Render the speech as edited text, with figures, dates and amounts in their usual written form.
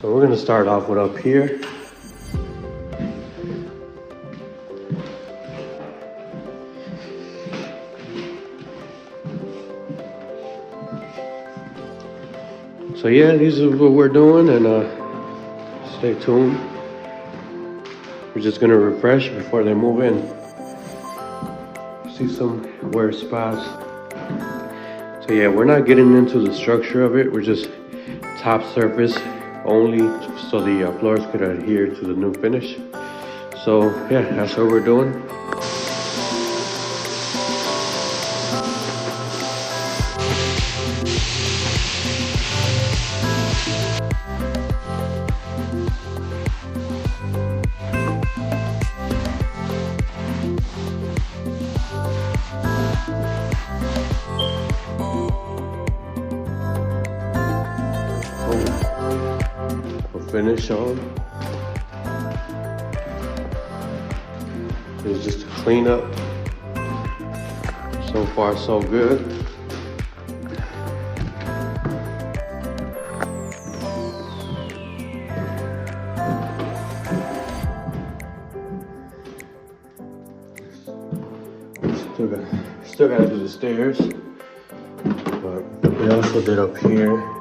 So we're gonna start off with up here. So yeah, this is what we're doing, and stay tuned. We're just gonna refresh before they move in. See some weird spots. So yeah, we're not getting into the structure of it. We're just top surface only, so the floors could adhere to the new finish. So yeah, that's what we're doing. Finish on. It's just a cleanup. So far, so good. Still got to do the stairs, but we also did up here.